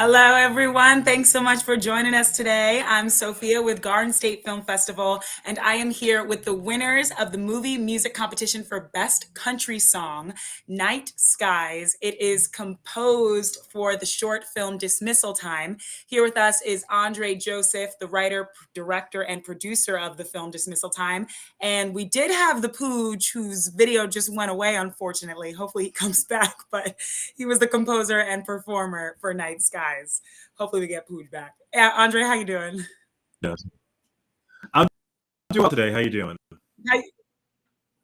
Hello, everyone. Thanks so much for joining us today. I'm Sophia with Garden State Film Festival, and I am here with the winners of the movie music competition for Best Country Song, Night Skies. It is composed for the short film Dismissal Time. Here with us is Andre Joseph, the writer, director, and producer of the film Dismissal Time. And we did have the Pooge, whose video just went away, unfortunately. Hopefully he comes back, but he was the composer and performer for Night Skies. Hopefully we get Pooge back. Yeah, Andre, how you doing? Yes. I'm doing well today. How you doing? Hi.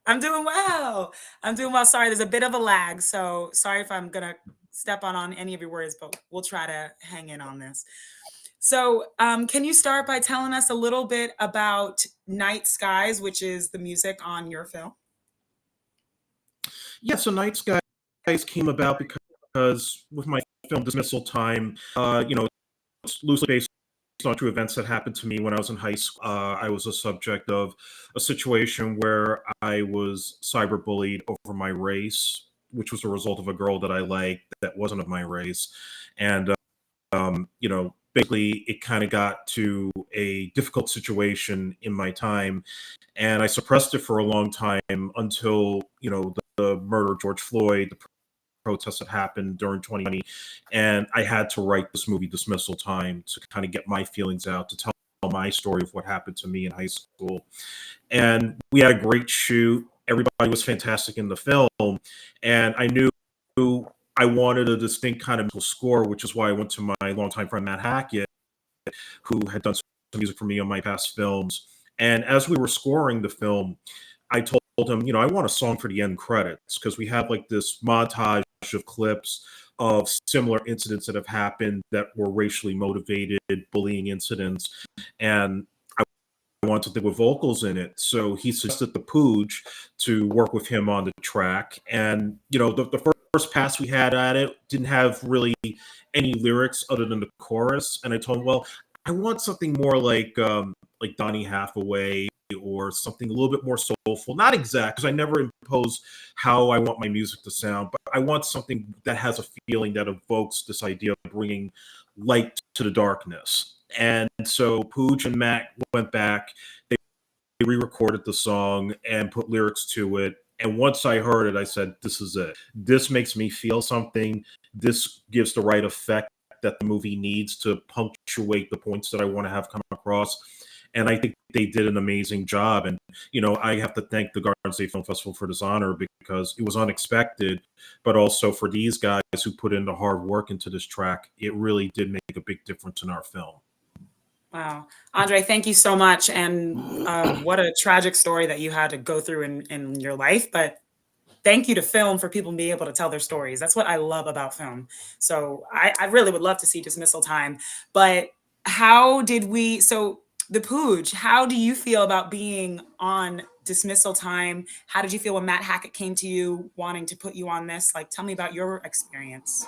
I'm doing well. I'm doing well. Sorry, there's a bit of a lag, so sorry if I'm gonna step on any of your words, but we'll try to hang in on this. So, can you start by telling us a little bit about Night Skies, which is the music on your film? Yeah, so Night Skies came about because with my film Dismissal Time, it's loosely based on true events that happened to me when I was in high school. I was a subject of a situation where I was cyberbullied over my race, which was a result of a girl that I liked that wasn't of my race. And basically it kind of got to a difficult situation in my time, and I suppressed it for a long time until the murder of George Floyd, the protests that happened during 2020, and I had to write this movie Dismissal Time to kind of get my feelings out, to tell my story of what happened to me in high school. And we had a great shoot. Everybody was fantastic in the film, and I knew I wanted a distinct kind of score, which is why I went to my longtime friend Matt Hackett, who had done some music for me on my past films. And as we were scoring the film, I told him, I want a song for the end credits, because we have like this montage of clips of similar incidents that have happened that were racially motivated bullying incidents. And I wanted something with vocals in it. So he suggested the Pooge to work with him on the track. And, the first pass we had at it didn't have really any lyrics other than the chorus. And I told him, well, I want something more like Donny Hathaway, or something a little bit more soulful. Not exact, because I never impose how I want my music to sound, but I want something that has a feeling that evokes this idea of bringing light to the darkness. And so Pooch and Matt went back, they re-recorded the song and put lyrics to it. And once I heard it, I said, this is it. This makes me feel something. This gives the right effect that the movie needs to punctuate the points that I want to have come across. And I think they did an amazing job. And, I have to thank the Garden State Film Festival for this honor, because it was unexpected, but also for these guys who put in the hard work into this track. It really did make a big difference in our film. Wow. Andre, thank you so much. And what a tragic story that you had to go through in your life. But thank you to film for people being able to tell their stories. That's what I love about film. So I really would love to see Dismissal Time. But so the Pooge, how do you feel about being on Dismissal Time? How did you feel when Matt Hackett came to you wanting to put you on this? Like, tell me about your experience.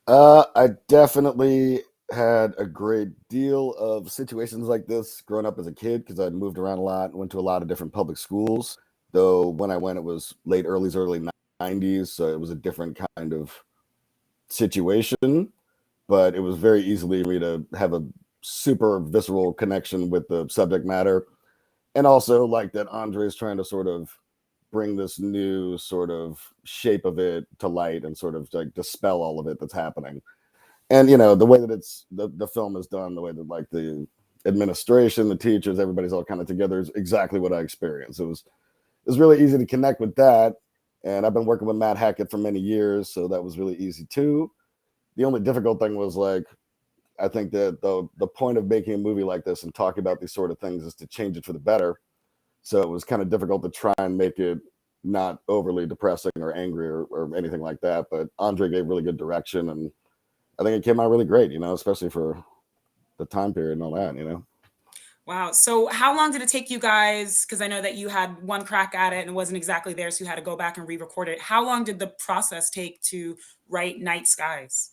I definitely had a great deal of situations like this growing up as a kid, because I'd moved around a lot and went to a lot of different public schools. Though when I went, it was early 90s, so it was a different kind of situation. But it was very easily for me to have a super visceral connection with the subject matter, and also like that Andre's trying to sort of bring this new sort of shape of it to light and sort of like dispel all of it that's happening. And the way that it's the film is done, the way that like the administration, the teachers, everybody's all kind of together, is exactly what I experienced. It was really easy to connect with that. And I've been working with Matt Hackett for many years, so that was really easy too. The only difficult thing was, like, I think that the point of making a movie like this and talking about these sort of things is to change it for the better. So it was kind of difficult to try and make it not overly depressing or angry or anything like that. But Andre gave really good direction, and I think it came out really great, especially for the time period and all that. Wow. So how long did it take you guys? Because I know that you had one crack at it and it wasn't exactly there, so you had to go back and re-record it. How long did the process take to write Night Skies?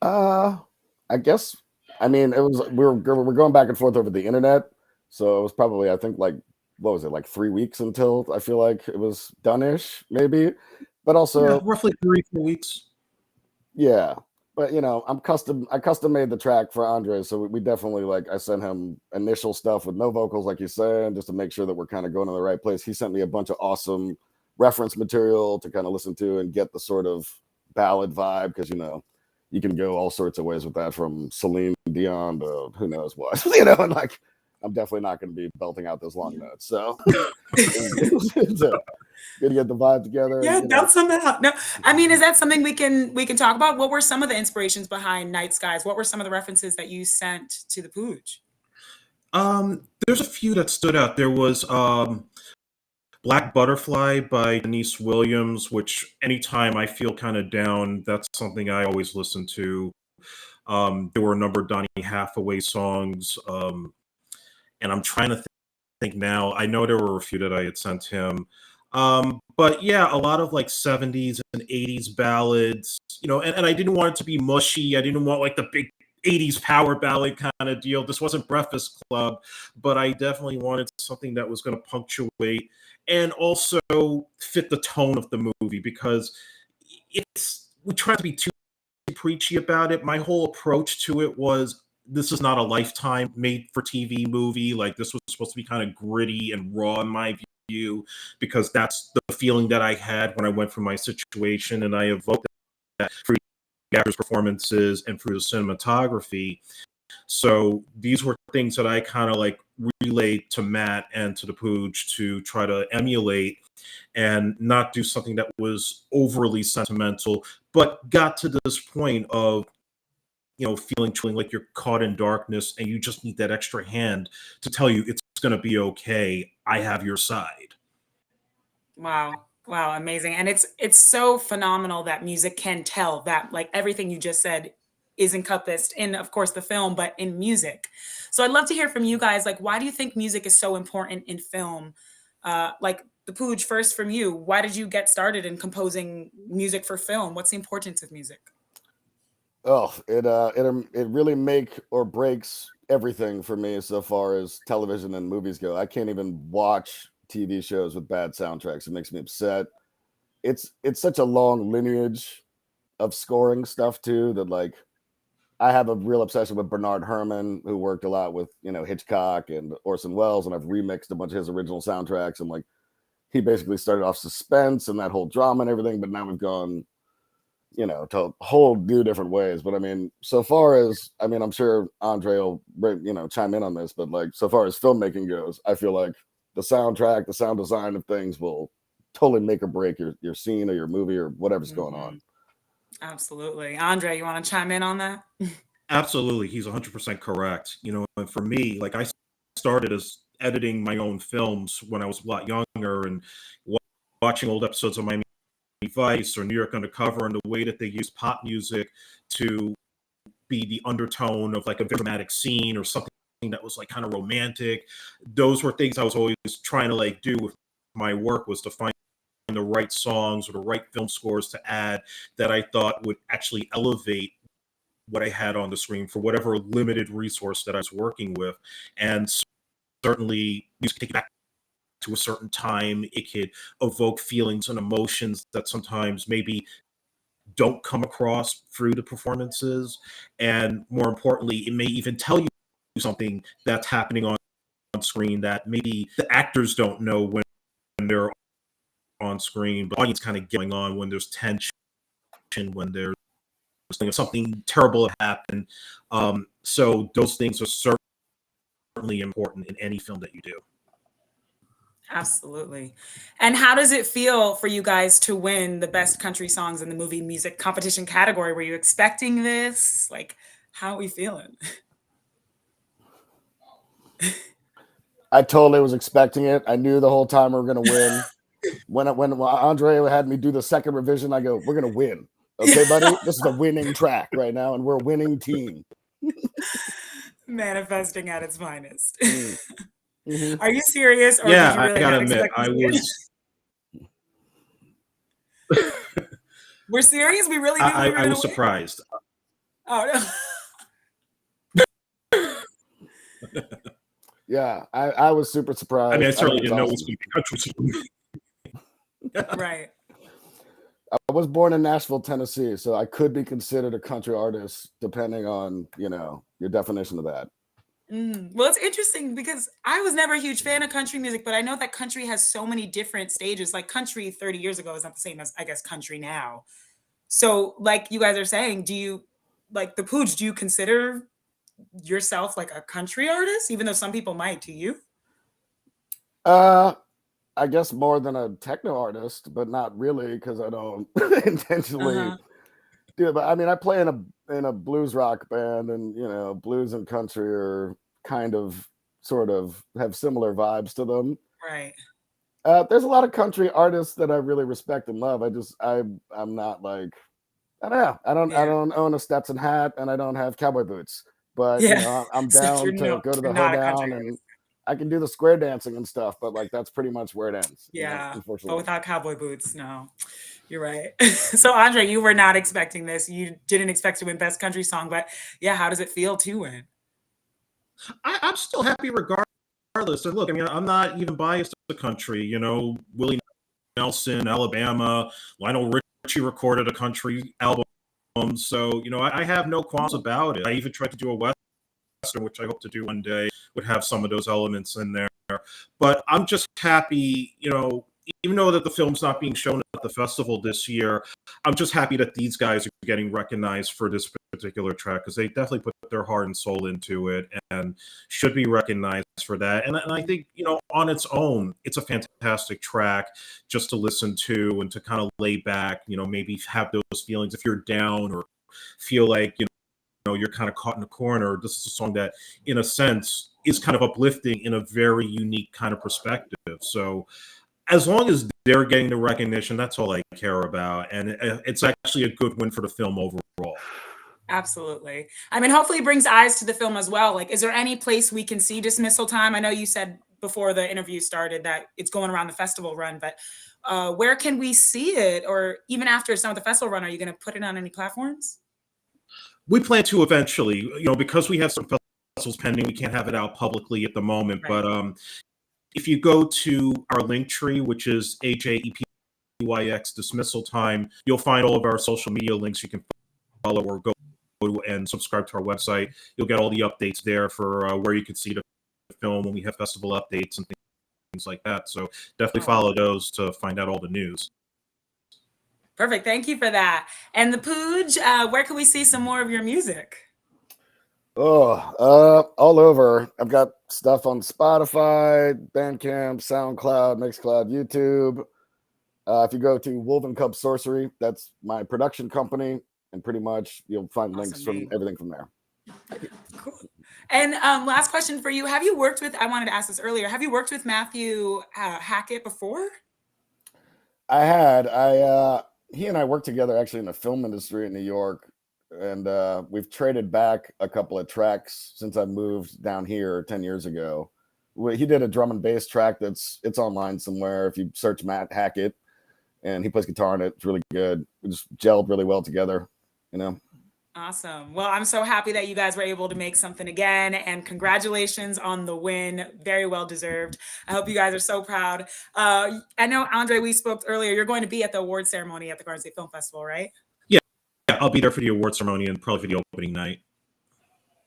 I guess, I mean, it was we're going back and forth over the internet, so it was probably, I think, like, what was it, like 3 weeks until I feel like it was done-ish, maybe. But Yeah, also, roughly 3 4 weeks. yeah, but I custom made the track for Andre, so we definitely like I sent him initial stuff with no vocals, like you said, just to make sure that we're kind of going to the right place. He sent me a bunch of awesome reference material to kind of listen to and get the sort of ballad vibe, because you can go all sorts of ways with that, from Celine Dion to who knows what, and like I'm definitely not going to be belting out those long notes, so good to get the vibe together. Yeah, And, that's something. No, I mean, is that something we can talk about? What were some of the inspirations behind Night Skies? What were some of the references that you sent to the Pooch? There's a few that stood out. There was Black Butterfly by Denise Williams, which anytime I feel kind of down, that's something I always listen to. There were a number of Donny Hathaway songs, and I'm trying to think now. I know there were a few that I had sent him. But yeah, a lot of like 70s and 80s ballads, and I didn't want it to be mushy. I didn't want like the big 80s power ballad kind of deal. This wasn't Breakfast Club, but I definitely wanted something that was going to punctuate and also fit the tone of the movie, because we try to be too preachy about it. My whole approach to it was, this is not a Lifetime made for TV movie. Like, this was supposed to be kind of gritty and raw in my view, because that's the feeling that I had when I went through my situation, and I evoked that through the actors' performances and through the cinematography. So these were things that I kind of like relayed to Matt and to the Pooch to try to emulate and not do something that was overly sentimental, but got to this point of feeling like you're caught in darkness and you just need that extra hand to tell you it's going to be okay. I have your side. Wow. Wow, amazing. And it's so phenomenal that music can tell that, like everything you just said is encompassed in, of course, the film, but in music. So I'd love to hear from you guys, like, why do you think music is so important in film? Like the Pooch, first from you, why did you get started in composing music for film? What's the importance of music? Oh, it really make or breaks everything for me so far as television and movies go. I can't even watch TV shows with bad soundtracks. It makes me upset. It's such a long lineage of scoring stuff too, that like I have a real obsession with Bernard Herrmann, who worked a lot with Hitchcock and Orson Welles, and I've remixed a bunch of his original soundtracks. And like he basically started off suspense and that whole drama and everything, but now we've gone to a whole new different ways. But I mean, so far as I'm sure Andre will chime in on this, but like so far as filmmaking goes, I feel like the soundtrack, the sound design of things will totally make or break your scene or your movie or whatever's going on. Absolutely. Andre, you want to chime in on that? Absolutely. He's 100% correct. And for me, like, I started as editing my own films when I was a lot younger, and watching old episodes of Miami Vice or New York Undercover, and the way that they use pop music to be the undertone of like a dramatic scene or something that was like kind of romantic. Those were things I was always trying to like do with my work, was to find the right songs or the right film scores to add that I thought would actually elevate what I had on the screen for whatever limited resource that I was working with. And certainly music can take you back to a certain time. It could evoke feelings and emotions that sometimes maybe don't come across through the performances. And more importantly, it may even tell you something that's happening on screen that maybe the actors don't know when they're on screen, but the audience kind of going on when there's tension, when there's something terrible happen. So those things are certainly important in any film that you do. Absolutely. And how does it feel for you guys to win the best country songs in the movie music competition category? Were you expecting this? Like, how are we feeling? I totally was expecting it. I knew the whole time we were going to win. When Andre had me do the second revision, I go, "We're going to win, okay, buddy? This is a winning track right now, and we're a winning team." Manifesting at its finest. Mm-hmm. Are you serious, or did Yeah, you I really gotta not admit, expect I to win? was. We're serious? We really knew we were I going was to win? surprised. Oh, no. Yeah, I was super surprised. I mean, I I think certainly it's didn't know it was awesome. going to be country. Right. I was born in Nashville, Tennessee, so I could be considered a country artist depending on, your definition of that. Well, it's interesting because I was never a huge fan of country music, but I know that country has so many different stages. Like country 30 years ago is not the same as, I guess, country now. So, like you guys are saying, do you, like the Pooch, do you consider yourself like a country artist, even though some people might? Do you? I guess more than a techno artist, but not really because I don't intentionally Uh-huh. do it. But I mean, I play in a blues rock band, and blues and country are kind of sort of have similar vibes to them. Right. There's a lot of country artists that I really respect and love. I'm not like, I don't know. I Yeah. don't own a Stetson hat and I don't have cowboy boots, but Yeah. I'm So down to go to the you're not a country hoedown, and artist. I can do the square dancing and stuff, but like that's pretty much where it ends. Yeah. But Unfortunately. without cowboy boots, no. You're right. So Andre, you were not expecting this. You didn't expect to win Best Country Song, but yeah, how does it feel to win? I'm still happy regardless. And look, I mean, I'm not even biased to the country. Willie Nelson, Alabama, Lionel Richie recorded a country album. So, I have no qualms about it. I even tried to do a Western, which I hope to do one day, would have some of those elements in there. But I'm just happy, even though that the film's not being shown at the festival this year, I'm just happy that these guys are getting recognized for this particular track because they definitely put their heart and soul into it and should be recognized for that. And I think, on its own, it's a fantastic track just to listen to and to kind of lay back, maybe have those feelings if you're down or feel like, you're kind of caught in a corner. This is a song that, in a sense, is kind of uplifting in a very unique kind of perspective. So as long as they're getting the recognition, that's all I care about. And it's actually a good win for the film overall. Absolutely. I mean, hopefully it brings eyes to the film as well. Like, is there any place we can see Dismissal Time? I know you said before the interview started that it's going around the festival run, but where can we see it? Or even after it's done with the festival run, are you going to put it on any platforms? We plan to eventually, because we have some festivals pending, we can't have it out publicly at the moment. Right. But if you go to our link tree, which is AJEPYX Dismissal Time, you'll find all of our social media links you can follow or go and subscribe to our website. You'll get all the updates there for where you can see the film when we have festival updates and things like that. So definitely follow those to find out all the news. Perfect. Thank you for that. And the Pooj, where can we see some more of your music? All over. I've got stuff on Spotify, Bandcamp, SoundCloud, Mixcloud, YouTube. If you go to Wolven Cub Sorcery, that's my production company, and pretty much you'll find links from everything from there. Cool. And last question for you. Have you worked with, I wanted to ask this earlier, have you worked with Matthew Hackett before? I had. He and I worked together actually in the film industry in New York, and we've traded back a couple of tracks since I moved down here 10 years ago. He did a drum and bass track it's online somewhere if you search Matt Hackett, and he plays guitar on it. It's really good. We just gelled really well together, Awesome. Well, I'm so happy that you guys were able to make something again, and congratulations on the win. Very well deserved. I hope you guys are so proud. I know, Andre, we spoke earlier. You're going to be at the award ceremony at the Garden State Film Festival, right? Yeah, I'll be there for the award ceremony and probably for the opening night.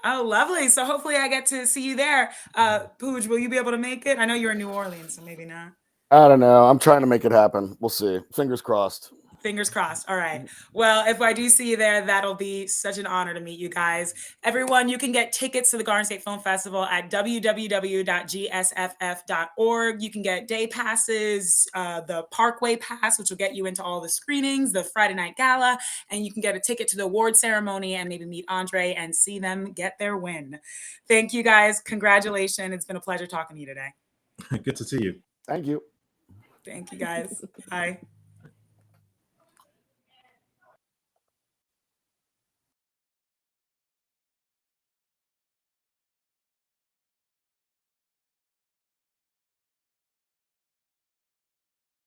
Oh, lovely. So hopefully I get to see you there. Pooj, will you be able to make it? I know you're in New Orleans, so maybe not. I don't know. I'm trying to make it happen. We'll see. Fingers crossed. Fingers crossed. All right. Well, if I do see you there, that'll be such an honor to meet you guys. Everyone, you can get tickets to the Garden State Film Festival at www.gsff.org. You can get day passes, the Parkway Pass, which will get you into all the screenings, the Friday night gala, and you can get a ticket to the award ceremony and maybe meet Andre and see them get their win. Thank you, guys. Congratulations. It's been a pleasure talking to you today. Good to see you. Thank you. Thank you, guys. Bye.